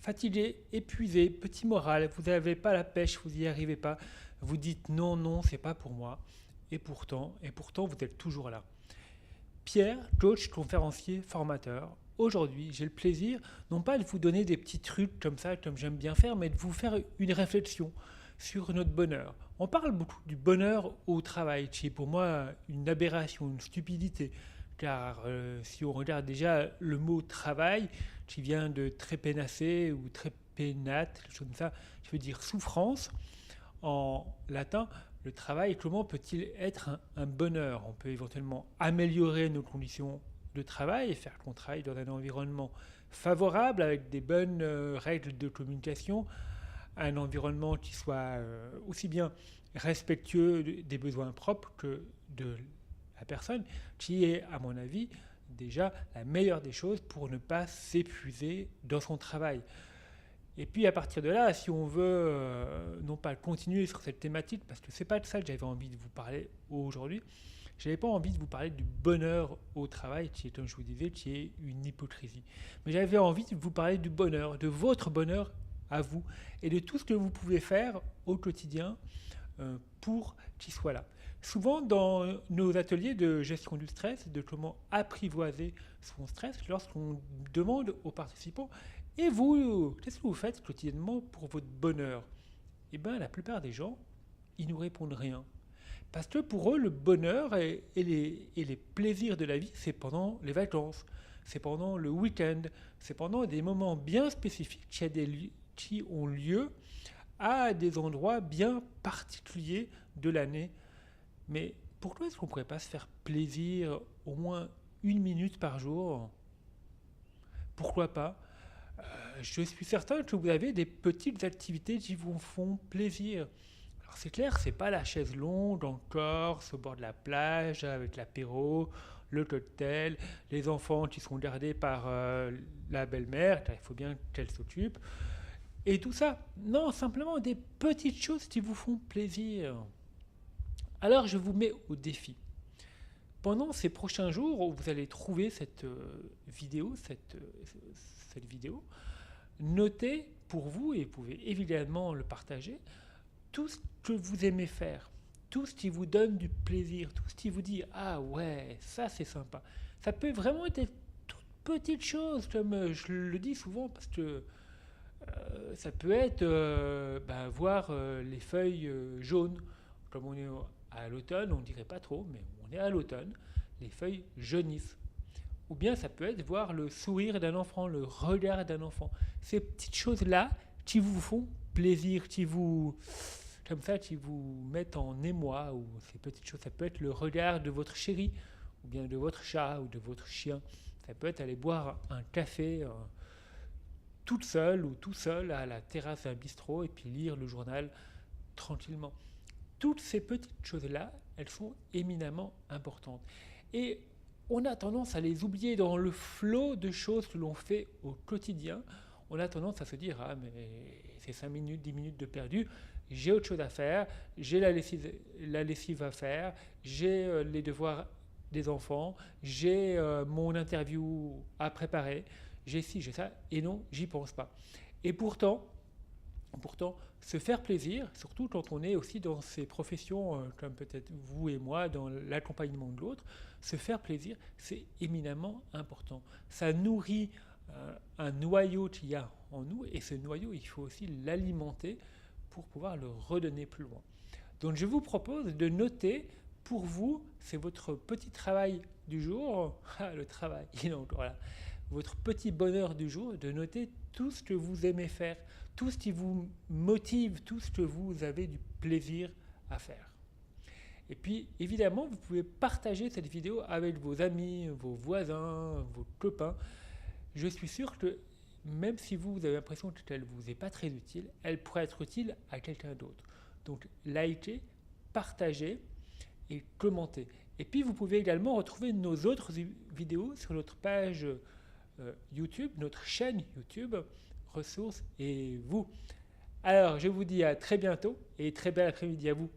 fatigué, épuisé, petit moral, vous n'avez pas la pêche, vous n'y arrivez pas, vous dites non, non, c'est pas pour moi, et pourtant, vous êtes toujours là. Pierre, coach, conférencier, formateur. Aujourd'hui, j'ai le plaisir, non pas de vous donner des petits trucs comme ça, comme j'aime bien faire, mais de vous faire une réflexion sur notre bonheur. On parle beaucoup du bonheur au travail, qui est pour moi une aberration, une stupidité. Car si on regarde déjà le mot travail, qui vient de trépenacé ou trépenate, quelque chose comme ça, qui veut dire souffrance en latin, le travail, comment peut-il être un bonheur? On peut éventuellement améliorer nos conditions de travail et faire qu'on travaille dans un environnement favorable avec des bonnes règles de communication, un environnement qui soit aussi bien respectueux des besoins propres que de la personne, qui est, à mon avis, déjà la meilleure des choses pour ne pas s'épuiser dans son travail. Et puis à partir de là, si on veut non pas continuer sur cette thématique, parce que c'est pas de ça que j'avais envie de vous parler aujourd'hui, j'avais pas envie de vous parler du bonheur au travail, qui est, comme je vous disais, qui est une hypocrisie. Mais j'avais envie de vous parler du bonheur, de votre bonheur à vous, et de tout ce que vous pouvez faire au quotidien pour qu'il soit là. Souvent dans nos ateliers de gestion du stress, de comment apprivoiser son stress, lorsqu'on demande aux participants et vous, qu'est-ce que vous faites quotidiennement pour votre bonheur? Eh bien, la plupart des gens, ils nous répondent rien. Parce que pour eux, le bonheur et les plaisirs de la vie, c'est pendant les vacances, c'est pendant le week-end, c'est pendant des moments bien spécifiques qui ont lieu à des endroits bien particuliers de l'année. Mais pourquoi est-ce qu'on ne pourrait pas se faire plaisir au moins une minute par jour? Pourquoi pas? Je suis certain que vous avez des petites activités qui vous font plaisir. Alors c'est clair, c'est pas la chaise longue en Corse, au bord de la plage, avec l'apéro, le cocktail, les enfants qui sont gardés par la belle-mère, il faut bien qu'elle s'occupe, et tout ça. Non, simplement des petites choses qui vous font plaisir. Alors je vous mets au défi. Pendant ces prochains jours où vous allez trouver cette vidéo, cette vidéo, notez pour vous, et vous pouvez évidemment le partager, tout ce que vous aimez faire, tout ce qui vous donne du plaisir, tout ce qui vous dit ah ouais, ça c'est sympa. Ça peut vraiment être des toutes petites choses, comme je le dis souvent, parce que ça peut être voir les feuilles jaunes, comme on est à l'automne, on ne dirait pas trop, mais on est à l'automne, les feuilles jaunissent. Ou bien ça peut être voir le sourire d'un enfant, le regard d'un enfant. Ces petites choses-là qui vous font plaisir, comme ça, qui vous mettent en émoi, ou ces petites choses, ça peut être le regard de votre chéri, ou bien de votre chat, ou de votre chien. Ça peut être aller boire un café toute seule ou tout seul à la terrasse d'un bistrot et puis lire le journal tranquillement. Toutes ces petites choses-là, elles sont éminemment importantes. Et on a tendance à les oublier dans le flot de choses que l'on fait au quotidien. On a tendance à se dire ah mais c'est 5 minutes, 10 minutes de perdu, j'ai autre chose à faire, j'ai la lessive à faire, j'ai les devoirs des enfants, j'ai mon interview à préparer, j'ai ci, j'ai ça, et non, j'y pense pas. Et pourtant, se faire plaisir, surtout quand on est aussi dans ces professions comme peut-être vous et moi, dans l'accompagnement de l'autre, se faire plaisir, c'est éminemment important. Ça nourrit un noyau qu'il y a en nous, et ce noyau, il faut aussi l'alimenter pour pouvoir le redonner plus loin. Donc je vous propose de noter pour vous, c'est votre petit travail du jour, le travail, il est encore là, votre petit bonheur du jour, de noter tout ce que vous aimez faire, tout ce qui vous motive, tout ce que vous avez du plaisir à faire. Et puis, évidemment, vous pouvez partager cette vidéo avec vos amis, vos voisins, vos copains. Je suis sûr que même si vous avez l'impression qu'elle ne vous est pas très utile, elle pourrait être utile à quelqu'un d'autre. Donc, likez, partagez et commentez. Et puis, vous pouvez également retrouver nos autres vidéos sur notre page YouTube, notre chaîne YouTube, Ressources et vous. Alors, je vous dis à très bientôt et très bel après-midi à vous.